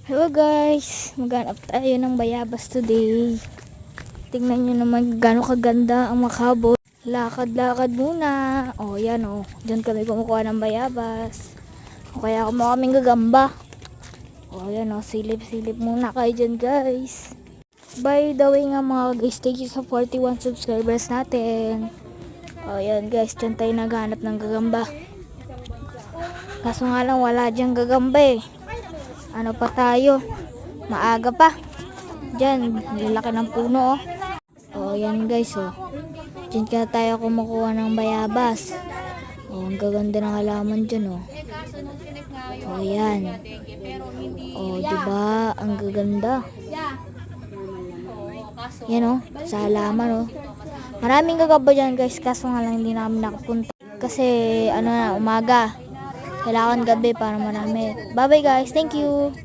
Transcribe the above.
Hello guys, maghanap tayo ng bayabas today. Tingnan nyo naman gano'ng kaganda ang makabot. Lakad-lakad muna. O yan o, dyan kami kumukuha ng bayabas. O kaya kumuha kaming gagamba. O yan o, silip-silip muna kayo dyan guys. By the way nga mga guys, thank you sa 41 subscribers natin. O yan guys, dyan tayo naghanap ng gagamba. Kaso nga lang wala dyan gagamba eh. Ano pa tayo? Maaga pa. Diyan, lalaki ng puno oh. Oh, yan guys oh. Diyan kaya tayo kumukuha ng bayabas. Oh, ang gaganda ng halaman diyan oh. Oh, yan. Oh, diba? Ang gaganda. Yan oh, sa halaman oh. Maraming gagamba diyan guys, kaso nga lang hindi namin nakapunta. Kasi ano na, umaga. Kailangan gabi para marami. Bye bye guys, thank you.